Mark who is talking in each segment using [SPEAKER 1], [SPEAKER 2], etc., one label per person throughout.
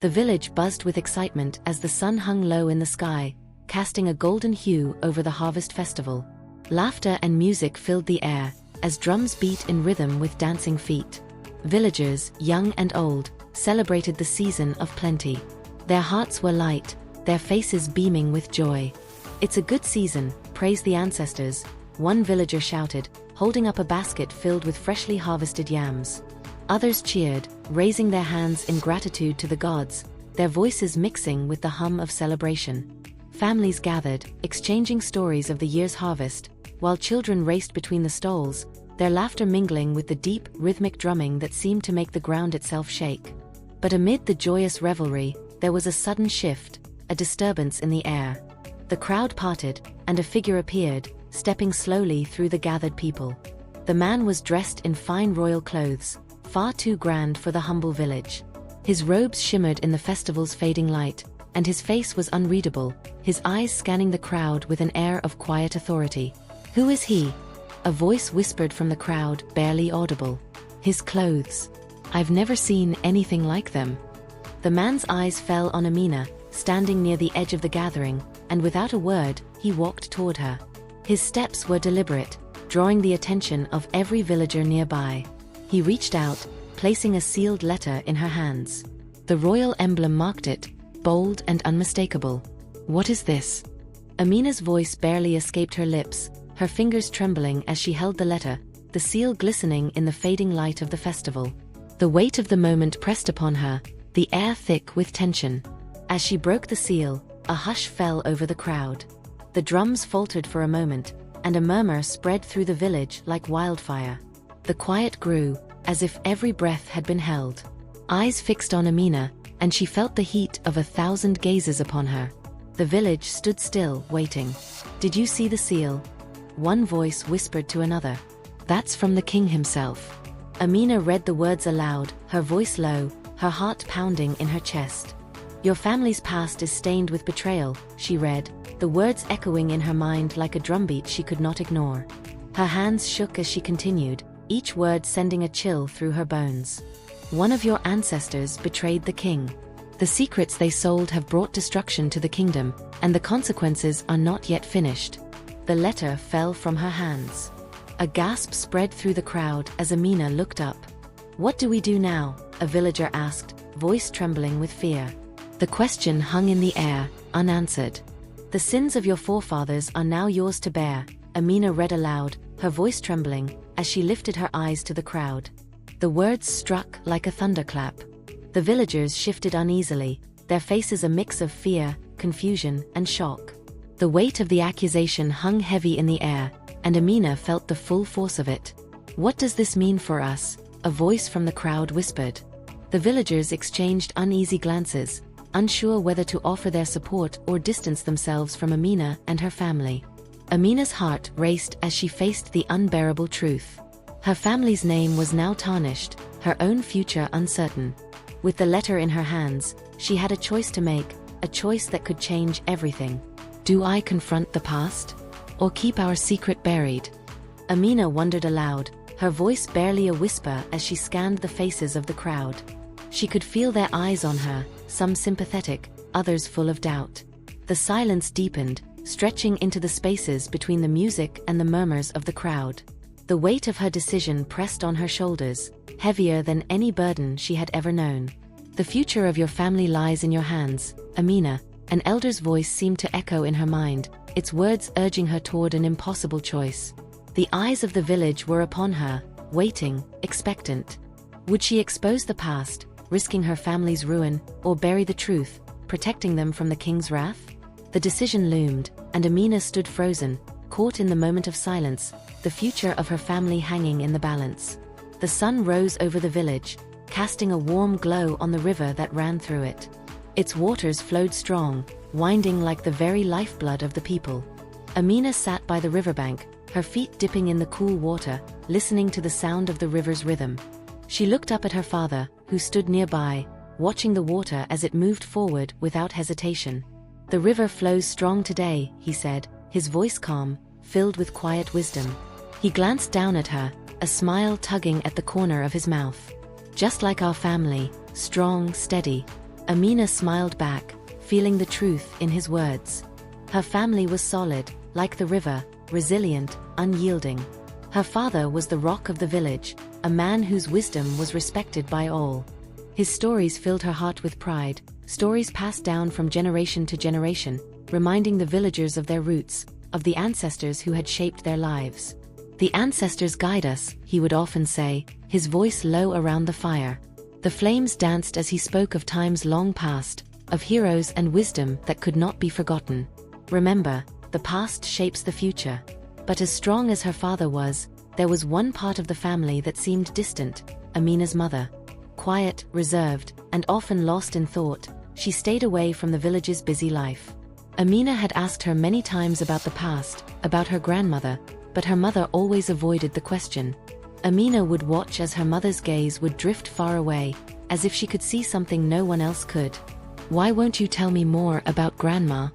[SPEAKER 1] The village buzzed with excitement as the sun hung low in the sky, casting a golden hue over the harvest festival. Laughter and music filled the air, as drums beat in rhythm with dancing feet. Villagers, young and old, celebrated the season of plenty. Their hearts were light, their faces beaming with joy. "It's a good season, praise the ancestors," one villager shouted, holding up a basket filled with freshly harvested yams. Others cheered, raising their hands in gratitude to the gods, their voices mixing with the hum of celebration. Families gathered, exchanging stories of the year's harvest, while children raced between the stalls, their laughter mingling with the deep, rhythmic drumming that seemed to make the ground itself shake. But amid the joyous revelry, there was a sudden shift, a disturbance in the air. The crowd parted, and a figure appeared, stepping slowly through the gathered people. The man was dressed in fine royal clothes, far too grand for the humble village. His robes shimmered in the festival's fading light, and his face was unreadable, his eyes scanning the crowd with an air of quiet authority. "Who is he?" a voice whispered from the crowd, barely audible. "His clothes. I've never seen anything like them." The man's eyes fell on Amina, standing near the edge of the gathering, and without a word, he walked toward her. His steps were deliberate, drawing the attention of every villager nearby. He reached out, placing a sealed letter in her hands. The royal emblem marked it, bold and unmistakable. "What is this?" Amina's voice barely escaped her lips, her fingers trembling as she held the letter, the seal glistening in the fading light of the festival. The weight of the moment pressed upon her, the air thick with tension. As she broke the seal, a hush fell over the crowd. The drums faltered for a moment, and a murmur spread through the village like wildfire. The quiet grew, as if every breath had been held. Eyes fixed on Amina, and she felt the heat of 1,000 gazes upon her. The village stood still, waiting. "Did you see the seal?" One voice whispered to another. "That's from the king himself." Amina read the words aloud, her voice low, her heart pounding in her chest. "Your family's past is stained with betrayal," she read, the words echoing in her mind like a drumbeat she could not ignore. Her hands shook as she continued, each word sending a chill through her bones. "One of your ancestors betrayed the king. The secrets they sold have brought destruction to the kingdom, and the consequences are not yet finished." The letter fell from her hands. A gasp spread through the crowd as Amina looked up. "What do we do now?" a villager asked, voice trembling with fear. The question hung in the air, unanswered. "The sins of your forefathers are now yours to bear," Amina read aloud, her voice trembling, as she lifted her eyes to the crowd. The words struck like a thunderclap. The villagers shifted uneasily, their faces a mix of fear, confusion, and shock. The weight of the accusation hung heavy in the air, and Amina felt the full force of it. "What does this mean for us?" a voice from the crowd whispered. The villagers exchanged uneasy glances, unsure whether to offer their support or distance themselves from Amina and her family. Amina's heart raced as she faced the unbearable truth. Her family's name was now tarnished, her own future uncertain. With the letter in her hands, she had a choice to make, a choice that could change everything. Do I confront the past? Or keep our secret buried? Amina wondered aloud, her voice barely a whisper as she scanned the faces of the crowd. She could feel their eyes on her, some sympathetic, others full of doubt. The silence deepened, stretching into the spaces between the music and the murmurs of the crowd. The weight of her decision pressed on her shoulders, heavier than any burden she had ever known. "The future of your family lies in your hands, Amina," an elder's voice seemed to echo in her mind, its words urging her toward an impossible choice. The eyes of the village were upon her, waiting, expectant. Would she expose the past, risking her family's ruin, or bury the truth, protecting them from the king's wrath? The decision loomed, and Amina stood frozen, caught in the moment of silence, the future of her family hanging in the balance. The sun rose over the village, casting a warm glow on the river that ran through it. Its waters flowed strong, winding like the very lifeblood of the people. Amina sat by the riverbank, her feet dipping in the cool water, listening to the sound of the river's rhythm. She looked up at her father, who stood nearby, watching the water as it moved forward without hesitation. "The river flows strong today," he said, his voice calm, filled with quiet wisdom. He glanced down at her, a smile tugging at the corner of his mouth. "Just like our family, strong, steady." Amina smiled back, feeling the truth in his words. Her family was solid, like the river, resilient, unyielding. Her father was the rock of the village, a man whose wisdom was respected by all. His stories filled her heart with pride, stories passed down from generation to generation, reminding the villagers of their roots, of the ancestors who had shaped their lives. "The ancestors guide us," he would often say, his voice low around the fire. The flames danced as he spoke of times long past, of heroes and wisdom that could not be forgotten. Remember, the past shapes the future. But as strong as her father was, there was one part of the family that seemed distant, Amina's mother. Quiet, reserved, and often lost in thought, she stayed away from the village's busy life. Amina had asked her many times about the past, about her grandmother, but her mother always avoided the question. Amina would watch as her mother's gaze would drift far away, as if she could see something no one else could. "Why won't you tell me more about Grandma?"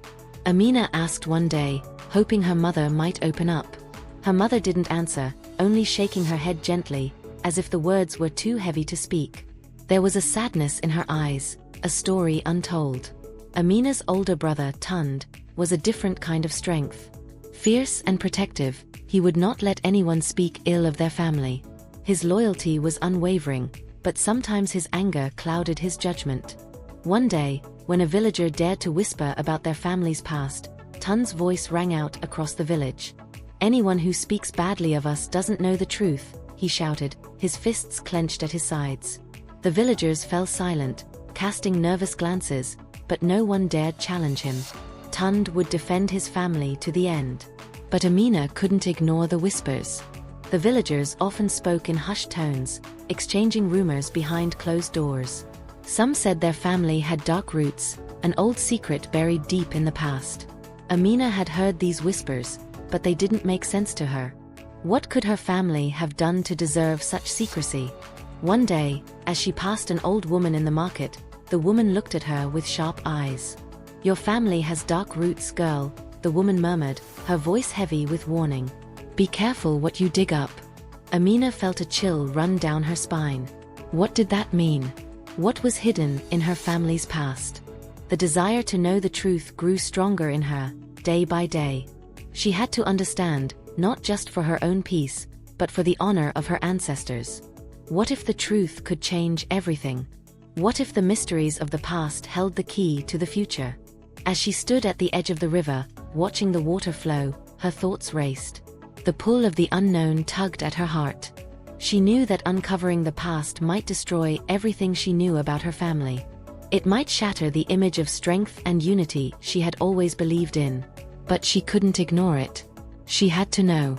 [SPEAKER 1] Amina asked one day, hoping her mother might open up. Her mother didn't answer, only shaking her head gently, as if the words were too heavy to speak. There was a sadness in her eyes, a story untold. Amina's older brother, Tund, was a different kind of strength. Fierce and protective, he would not let anyone speak ill of their family. His loyalty was unwavering, but sometimes his anger clouded his judgment. One day, when a villager dared to whisper about their family's past, Tund's voice rang out across the village. "Anyone who speaks badly of us doesn't know the truth," he shouted, his fists clenched at his sides. The villagers fell silent, casting nervous glances, but no one dared challenge him. Tund would defend his family to the end. But Amina couldn't ignore the whispers. The villagers often spoke in hushed tones, exchanging rumors behind closed doors. Some said their family had dark roots, an old secret buried deep in the past. Amina had heard these whispers, but they didn't make sense to her. What could her family have done to deserve such secrecy? One day, as she passed an old woman in the market, the woman looked at her with sharp eyes. "Your family has dark roots, girl," the woman murmured, her voice heavy with warning. "Be careful what you dig up." Amina felt a chill run down her spine. What did that mean? What was hidden in her family's past? The desire to know the truth grew stronger in her, day by day. She had to understand, not just for her own peace, but for the honor of her ancestors. What if the truth could change everything? What if the mysteries of the past held the key to the future? As she stood at the edge of the river, watching the water flow, her thoughts raced. The pull of the unknown tugged at her heart. She knew that uncovering the past might destroy everything she knew about her family. It might shatter the image of strength and unity she had always believed in. But she couldn't ignore it. She had to know.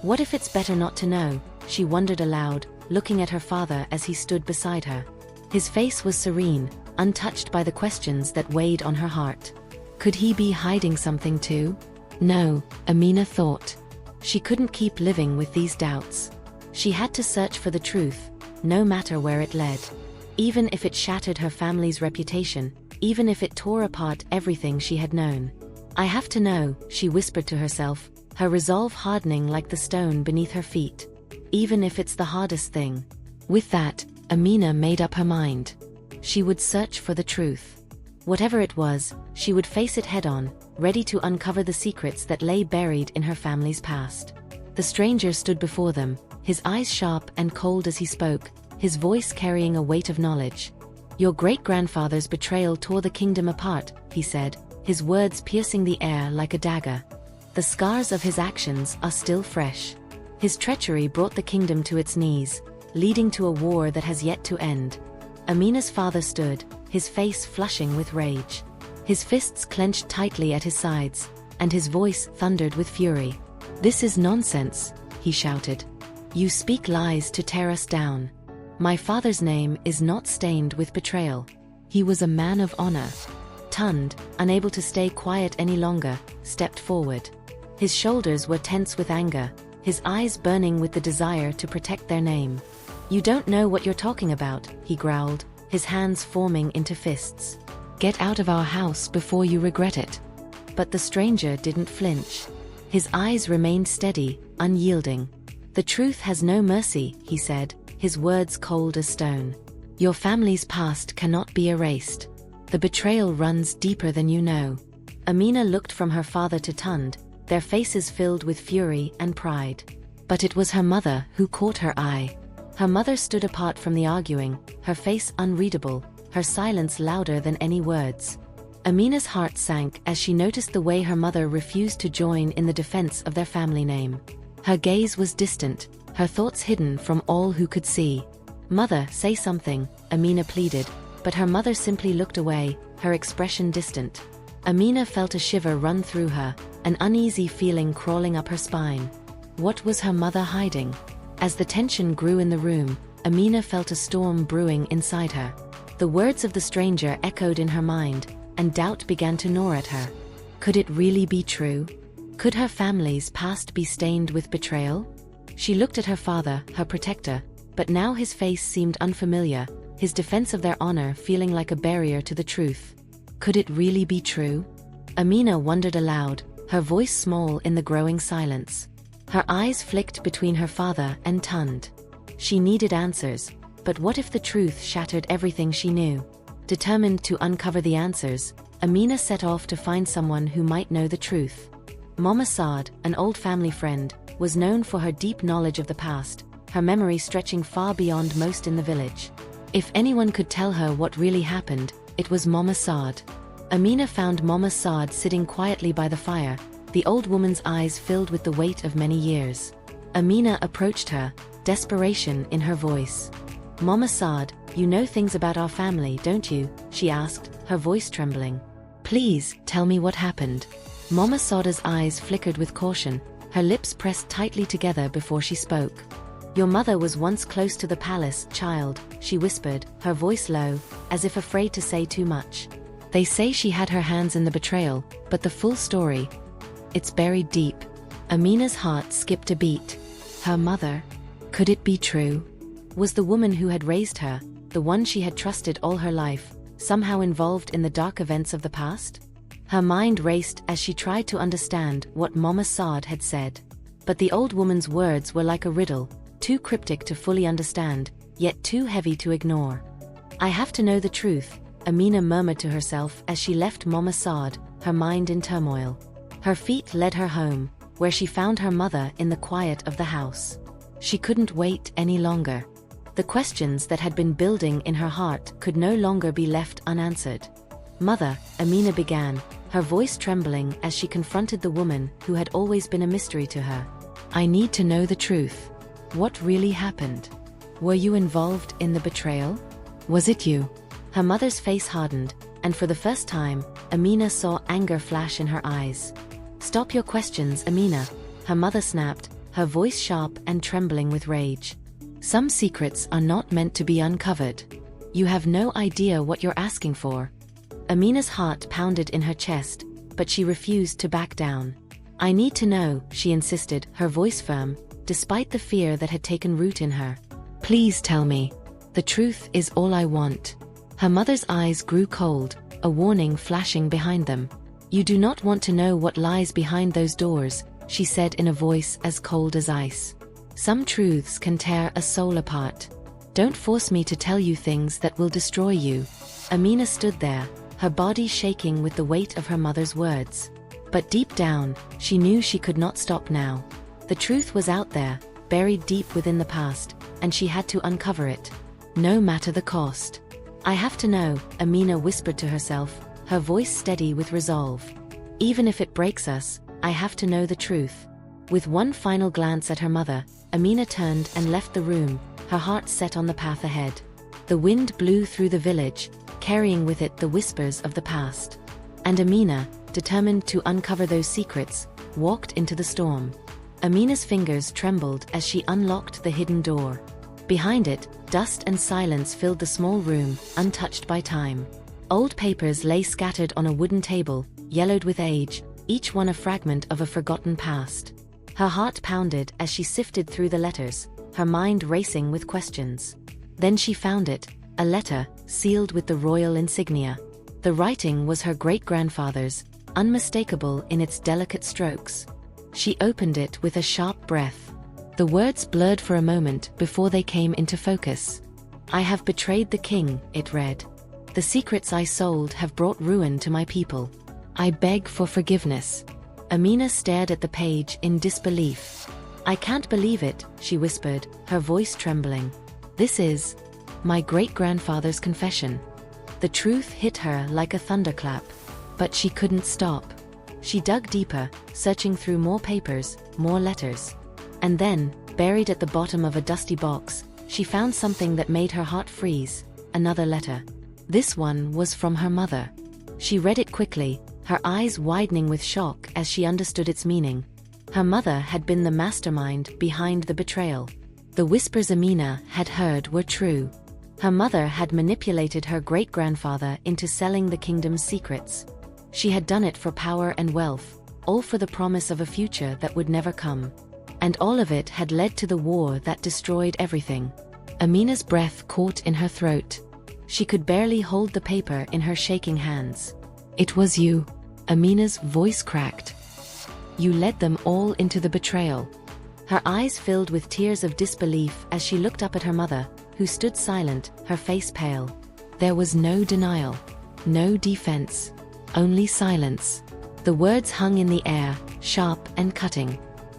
[SPEAKER 1] What if it's better not to know? She wondered aloud, looking at her father as he stood beside her. His face was serene, untouched by the questions that weighed on her heart. Could he be hiding something too? No, Amina thought. She couldn't keep living with these doubts. She had to search for the truth, no matter where it led. Even if it shattered her family's reputation, even if it tore apart everything she had known. "I have to know," she whispered to herself, her resolve hardening like the stone beneath her feet. "Even if it's the hardest thing." With that, Amina made up her mind. She would search for the truth. Whatever it was, she would face it head-on, ready to uncover the secrets that lay buried in her family's past. The stranger stood before them, his eyes sharp and cold as he spoke, his voice carrying a weight of knowledge. "Your great-grandfather's betrayal tore the kingdom apart," he said, his words piercing the air like a dagger. "The scars of his actions are still fresh. His treachery brought the kingdom to its knees, leading to a war that has yet to end." Amina's father stood, his face flushing with rage. His fists clenched tightly at his sides, and his voice thundered with fury. "This is nonsense," he shouted. "You speak lies to tear us down. My father's name is not stained with betrayal. He was a man of honor." Tund, unable to stay quiet any longer, stepped forward. His shoulders were tense with anger, his eyes burning with the desire to protect their name. "You don't know what you're talking about," he growled, his hands forming into fists. "Get out of our house before you regret it." But the stranger didn't flinch. His eyes remained steady, unyielding. "The truth has no mercy," he said, his words cold as stone. "Your family's past cannot be erased. The betrayal runs deeper than you know. Amina looked from her father to Tund, their faces filled with fury and pride. But it was her mother who caught her eye. Her mother stood apart from the arguing, her face unreadable, her silence louder than any words. Amina's heart sank as she noticed the way her mother refused to join in the defense of their family name. Her gaze was distant, her thoughts hidden from all who could see. "Mother, say something," Amina pleaded, but her mother simply looked away, her expression distant. Amina felt a shiver run through her, an uneasy feeling crawling up her spine. What was her mother hiding? As the tension grew in the room, Amina felt a storm brewing inside her. The words of the stranger echoed in her mind, and doubt began to gnaw at her. Could it really be true? Could her family's past be stained with betrayal? She looked at her father, her protector, but now his face seemed unfamiliar, his defense of their honor feeling like a barrier to the truth. Could it really be true? Amina wondered aloud, her voice small in the growing silence. Her eyes flicked between her father and Tund. She needed answers, but what if the truth shattered everything she knew? Determined to uncover the answers, Amina set off to find someone who might know the truth. Mama Saad, an old family friend, was known for her deep knowledge of the past, her memory stretching far beyond most in the village. If anyone could tell her what really happened, it was Mama Saad. Amina found Mama Saad sitting quietly by the fire, the old woman's eyes filled with the weight of many years. Amina approached her, desperation in her voice. "Mama Saad, you know things about our family, don't you?" she asked, her voice trembling. "Please, tell me what happened." Mama Saada's eyes flickered with caution, her lips pressed tightly together before she spoke. "Your mother was once close to the palace, child," she whispered, her voice low, as if afraid to say too much. "They say she had her hands in the betrayal, but the full story, it's buried deep." Amina's heart skipped a beat. Her mother? Could it be true? Was the woman who had raised her, the one she had trusted all her life, somehow involved in the dark events of the past? Her mind raced as she tried to understand what Mama Saad had said. But the old woman's words were like a riddle, too cryptic to fully understand, yet too heavy to ignore. "I have to know the truth," Amina murmured to herself as she left Mama Saad, her mind in turmoil. Her feet led her home, where she found her mother in the quiet of the house. She couldn't wait any longer. The questions that had been building in her heart could no longer be left unanswered. "Mother," Amina began, her voice trembling as she confronted the woman who had always been a mystery to her. "I need to know the truth. What really happened? Were you involved in the betrayal? Was it you?" Her mother's face hardened, and for the first time, Amina saw anger flash in her eyes. "Stop your questions, Amina," her mother snapped, her voice sharp and trembling with rage. "Some secrets are not meant to be uncovered. You have no idea what you're asking for." Amina's heart pounded in her chest, but she refused to back down. "I need to know," she insisted, her voice firm, despite the fear that had taken root in her. "Please tell me. The truth is all I want." Her mother's eyes grew cold, a warning flashing behind them. "You do not want to know what lies behind those doors," she said in a voice as cold as ice. "Some truths can tear a soul apart. Don't force me to tell you things that will destroy you." Amina stood there, her body shaking with the weight of her mother's words. But deep down, she knew she could not stop now. The truth was out there, buried deep within the past, and she had to uncover it. No matter the cost. "I have to know," Amina whispered to herself, her voice steady with resolve. "Even if it breaks us, I have to know the truth." With one final glance at her mother, Amina turned and left the room, her heart set on the path ahead. The wind blew through the village, carrying with it the whispers of the past. And Amina, determined to uncover those secrets, walked into the storm. Amina's fingers trembled as she unlocked the hidden door. Behind it, dust and silence filled the small room, untouched by time. Old papers lay scattered on a wooden table, yellowed with age, each one a fragment of a forgotten past. Her heart pounded as she sifted through the letters, her mind racing with questions. Then she found it, a letter, sealed with the royal insignia. The writing was her great-grandfather's, unmistakable in its delicate strokes. She opened it with a sharp breath. The words blurred for a moment before they came into focus. "I have betrayed the king," it read. The secrets I sold have brought ruin to my people. I beg for forgiveness." Amina stared at the page in disbelief. "I can't believe it," she whispered, her voice trembling. "This is my great-grandfather's confession." The truth hit her like a thunderclap. But she couldn't stop. She dug deeper, searching through more papers, more letters. And then, buried at the bottom of a dusty box, she found something that made her heart freeze: another letter. This one was from her mother. She read it quickly, her eyes widening with shock as she understood its meaning. Her mother had been the mastermind behind the betrayal. The whispers Amina had heard were true. Her mother had manipulated her great-grandfather into selling the kingdom's secrets. She had done it for power and wealth, all for the promise of a future that would never come. And all of it had led to the war that destroyed everything. Amina's breath caught in her throat. She could barely hold the paper in her shaking hands. "It was you." Amina's voice cracked. "You led them all into the betrayal." Her eyes filled with tears of disbelief as she looked up at her mother, who stood silent, her face pale. There was no denial, no defense, only silence. The words hung in the air, sharp and cutting.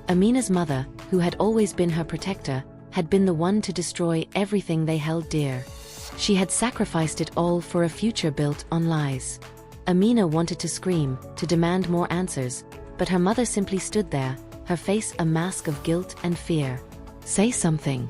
[SPEAKER 1] Amina's mother, who had always been her protector, had been the one to destroy everything they held dear. She had sacrificed it all for a future built on lies. Amina wanted to scream, to demand more answers, but her mother simply stood there, her face a mask of guilt and fear. "Say something,"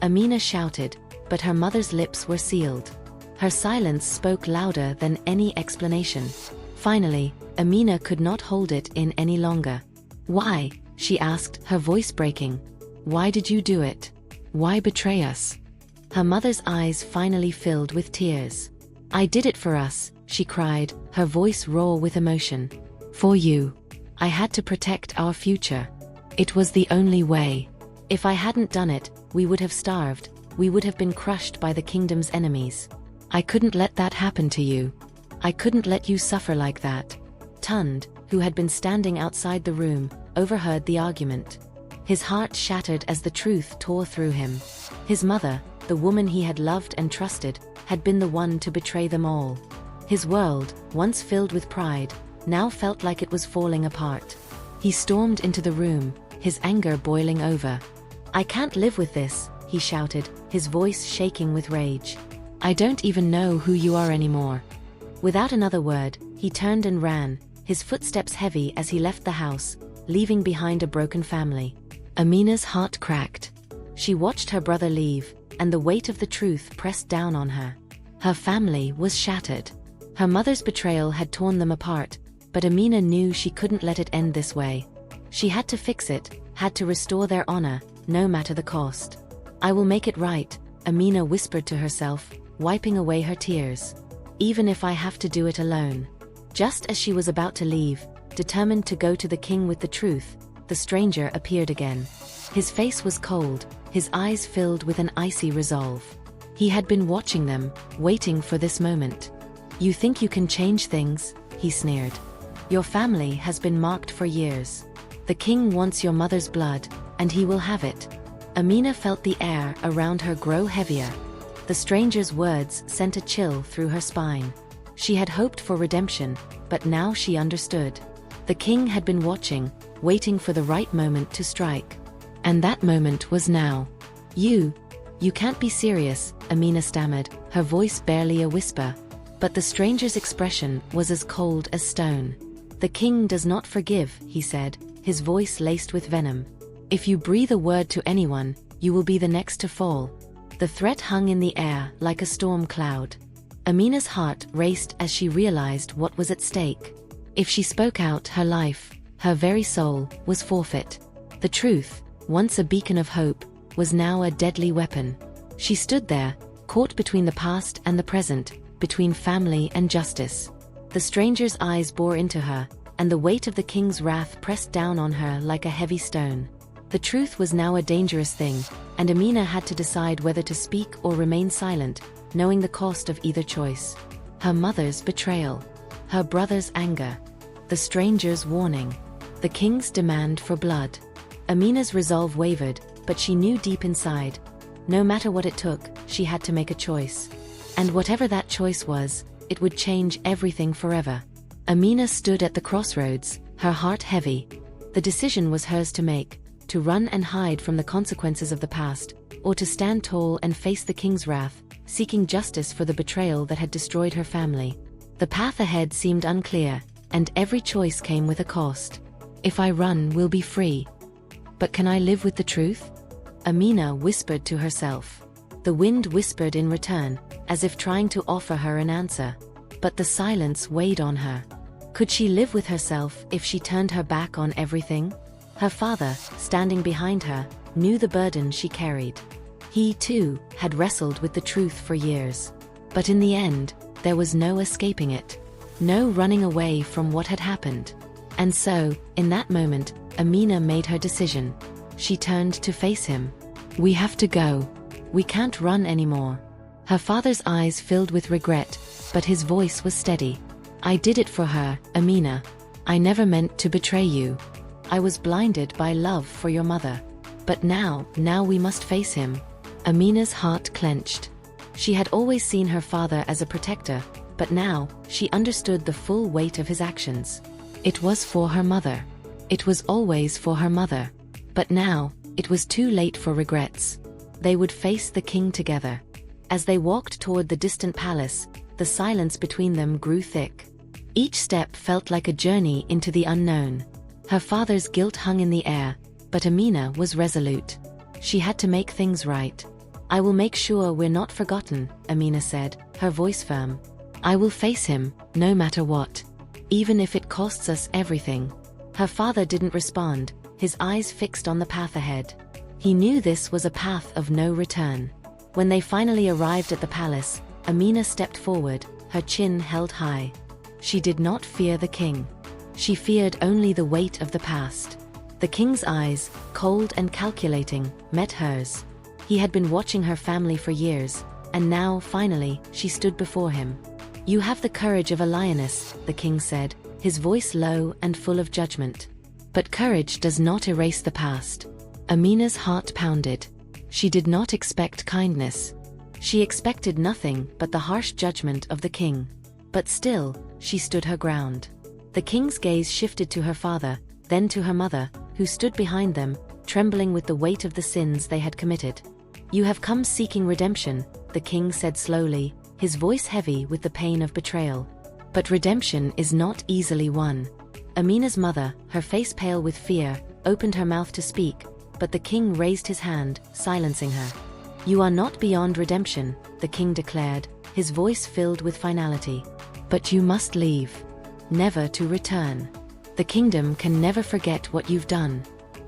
[SPEAKER 1] Amina shouted, but her mother's lips were sealed. Her silence spoke louder than any explanation. Finally, Amina could not hold it in any longer. "Why?" she asked, her voice breaking. "Why did you do it? Why betray us?" Her mother's eyes finally filled with tears. "I did it for us," she cried, her voice raw with emotion. "For you. I had to protect our future. It was the only way. If I hadn't done it, we would have starved, we would have been crushed by the kingdom's enemies. I couldn't let that happen to you. I couldn't let you suffer like that." Tund, who had been standing outside the room, overheard the argument. His heart shattered as the truth tore through him. His mother, the woman he had loved and trusted, had been the one to betray them all. His world, once filled with pride, now felt like it was falling apart. He stormed into the room, his anger boiling over. "I can't live with this," he shouted, his voice shaking with rage. "I don't even know who you are anymore." Without another word, he turned and ran, his footsteps heavy as he left the house, leaving behind a broken family. Amina's heart cracked. She watched her brother leave, and the weight of the truth pressed down on her. Her family was shattered. Her mother's betrayal had torn them apart, but Amina knew she couldn't let it end this way. She had to fix it, had to restore their honor, no matter the cost. "I will make it right," Amina whispered to herself, wiping away her tears. "Even if I have to do it alone." Just as she was about to leave, determined to go to the king with the truth, the stranger appeared again. His face was cold, his eyes filled with an icy resolve. He had been watching them, waiting for this moment. "You think you can change things?" he sneered. "Your family has been marked for years. The king wants your mother's blood, and he will have it." Amina felt the air around her grow heavier. The stranger's words sent a chill through her spine. She had hoped for redemption, but now she understood. The king had been watching, waiting for the right moment to strike. And that moment was now. You can't be serious," Amina stammered, her voice barely a whisper. But the stranger's expression was as cold as stone. "The king does not forgive," he said, his voice laced with venom. "If you breathe a word to anyone, you will be the next to fall." The threat hung in the air like a storm cloud. Amina's heart raced as she realized what was at stake. If she spoke out, her life, her very soul, was forfeit. The truth, once a beacon of hope, was now a deadly weapon. She stood there, caught between the past and the present, between family and justice. The stranger's eyes bore into her, and the weight of the king's wrath pressed down on her like a heavy stone. The truth was now a dangerous thing, and Amina had to decide whether to speak or remain silent, knowing the cost of either choice. Her mother's betrayal, her brother's anger, the stranger's warning, the king's demand for blood. Amina's resolve wavered, but she knew deep inside, no matter what it took, she had to make a choice. And whatever that choice was, it would change everything forever. Amina stood at the crossroads, her heart heavy. The decision was hers to make, to run and hide from the consequences of the past, or to stand tall and face the king's wrath, seeking justice for the betrayal that had destroyed her family. The path ahead seemed unclear, and every choice came with a cost. If I run, we'll be free. But can I live with the truth? Amina whispered to herself. The wind whispered in return, as if trying to offer her an answer. But the silence weighed on her. Could she live with herself if she turned her back on everything? Her father, standing behind her, knew the burden she carried. He, too, had wrestled with the truth for years. But in the end, there was no escaping it. No running away from what had happened. And so, in that moment, Amina made her decision. She turned to face him. We have to go. We can't run anymore. Her father's eyes filled with regret, but his voice was steady. I did it for her, Amina. I never meant to betray you. I was blinded by love for your mother. But now we must face him. Amina's heart clenched. She had always seen her father as a protector, but now, she understood the full weight of his actions. It was for her mother. It was always for her mother. But now, it was too late for regrets. They would face the king together. As they walked toward the distant palace, the silence between them grew thick. Each step felt like a journey into the unknown. Her father's guilt hung in the air, but Amina was resolute. She had to make things right. I will make sure we're not forgotten, Amina said, her voice firm. I will face him, no matter what. Even if it costs us everything. Her father didn't respond, his eyes fixed on the path ahead. He knew this was a path of no return. When they finally arrived at the palace, Amina stepped forward, her chin held high. She did not fear the king. She feared only the weight of the past. The king's eyes, cold and calculating, met hers. He had been watching her family for years, and now, finally, she stood before him. You have the courage of a lioness, the king said, his voice low and full of judgment. But courage does not erase the past. Amina's heart pounded. She did not expect kindness. She expected nothing but the harsh judgment of the king. But still, she stood her ground. The king's gaze shifted to her father, then to her mother, who stood behind them, trembling with the weight of the sins they had committed. You have come seeking redemption, the king said slowly, his voice heavy with the pain of betrayal. But redemption is not easily won. Amina's mother, her face pale with fear, opened her mouth to speak, but the king raised his hand, silencing her. You are not beyond redemption, the king declared, his voice filled with finality. But you must leave. Never to return. The kingdom can never forget what you've done.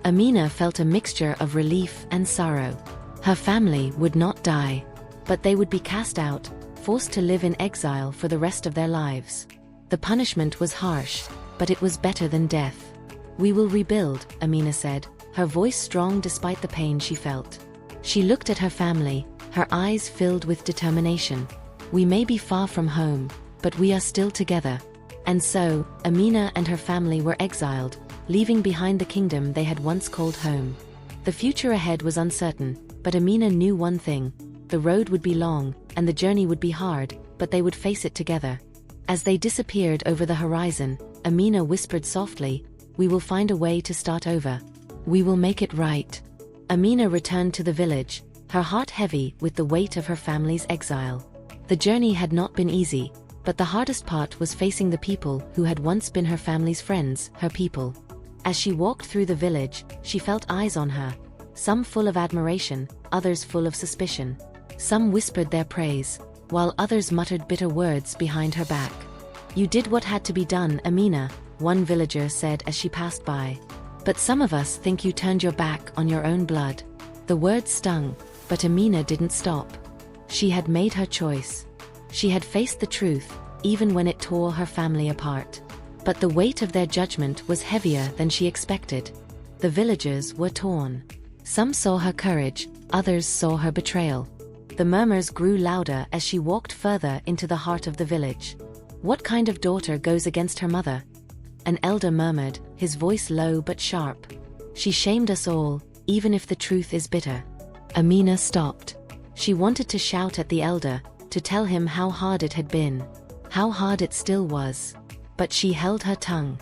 [SPEAKER 1] Amina felt a mixture of relief and sorrow. Her family would not die, but they would be cast out, forced to live in exile for the rest of their lives. The punishment was harsh, but it was better than death. We will rebuild, Amina said, her voice strong despite the pain she felt. She looked at her family, her eyes filled with determination. We may be far from home, but we are still together. And so, Amina and her family were exiled, leaving behind the kingdom they had once called home. The future ahead was uncertain, but Amina knew one thing. The road would be long, and the journey would be hard, but they would face it together. As they disappeared over the horizon, Amina whispered softly, we will find a way to start over. We will make it right. Amina returned to the village, her heart heavy with the weight of her family's exile. The journey had not been easy, but the hardest part was facing the people who had once been her family's friends, her people. As she walked through the village, she felt eyes on her, some full of admiration, others full of suspicion. Some whispered their praise, while others muttered bitter words behind her back. You did what had to be done, Amina, one villager said as she passed by. But some of us think you turned your back on your own blood. The words stung, but Amina didn't stop. She had made her choice. She had faced the truth, even when it tore her family apart. But the weight of their judgment was heavier than she expected. The villagers were torn. Some saw her courage, others saw her betrayal. The murmurs grew louder as she walked further into the heart of the village. What kind of daughter goes against her mother? An elder murmured, his voice low but sharp. She shamed us all, even if the truth is bitter. Amina stopped. She wanted to shout at the elder, to tell him how hard it had been, how hard it still was. But she held her tongue.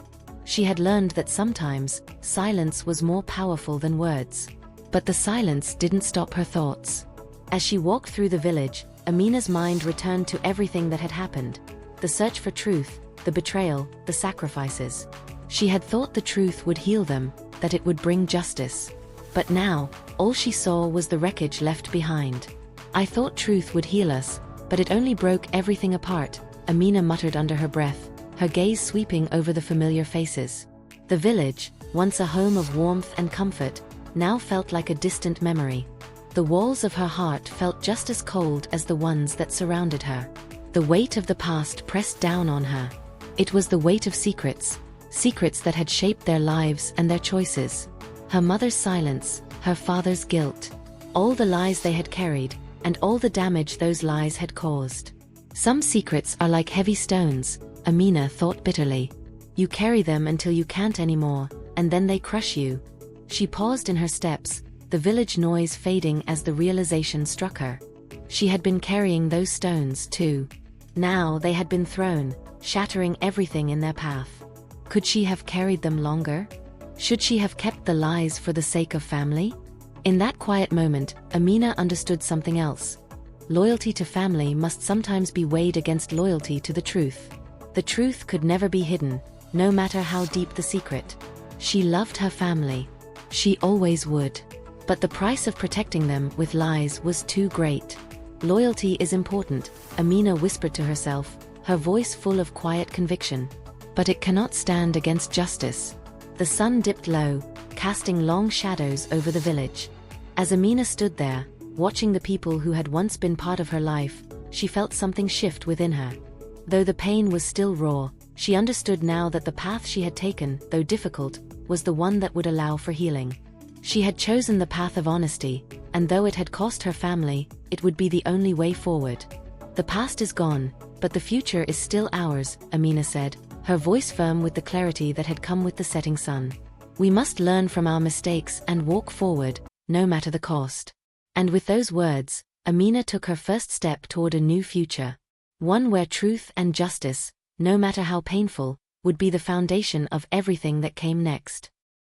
[SPEAKER 1] She had learned that sometimes, silence was more powerful than words. But the silence didn't stop her thoughts. As she walked through the village, Amina's mind returned to everything that had happened. The search for truth, the betrayal, the sacrifices. She had thought the truth would heal them, that it would bring justice. But now, all she saw was the wreckage left behind. "I thought truth would heal us, but it only broke everything apart," Amina muttered under her breath, her gaze sweeping over the familiar faces. The village, once a home of warmth and comfort, now felt like a distant memory. The walls of her heart felt just as cold as the ones that surrounded her. The weight of the past pressed down on her. It was the weight of secrets, secrets that had shaped their lives and their choices. Her mother's silence, her father's guilt, all the lies they had carried, and all the damage those lies had caused. Some secrets are like heavy stones, Amina thought bitterly. You carry them until you can't anymore, and then they crush you. She paused in her steps, the village noise fading as the realization struck her. She had been carrying those stones too. Now they had been thrown, shattering everything in their path. Could she have carried them longer? Should she have kept the lies for the sake of family? In that quiet moment, Amina understood something else. Loyalty to family must sometimes be weighed against loyalty to the truth. The truth could never be hidden, no matter how deep the secret. She loved her family. She always would. But the price of protecting them with lies was too great. Loyalty is important, Amina whispered to herself, her voice full of quiet conviction. But it cannot stand against justice. The sun dipped low, casting long shadows over the village. As Amina stood there, watching the people who had once been part of her life, she felt something shift within her. Though the pain was still raw, she understood now that the path she had taken, though difficult, was the one that would allow for healing. She had chosen the path of honesty, and though it had cost her family, it would be the only way forward. "The past is gone, but the future is still ours," Amina said, her voice firm with the clarity that had come with the setting sun. "We must learn from our mistakes and walk forward, no matter the cost." And with those words, Amina took her first step toward a new future. One where truth and justice, no matter how painful, would be the foundation of everything that came next.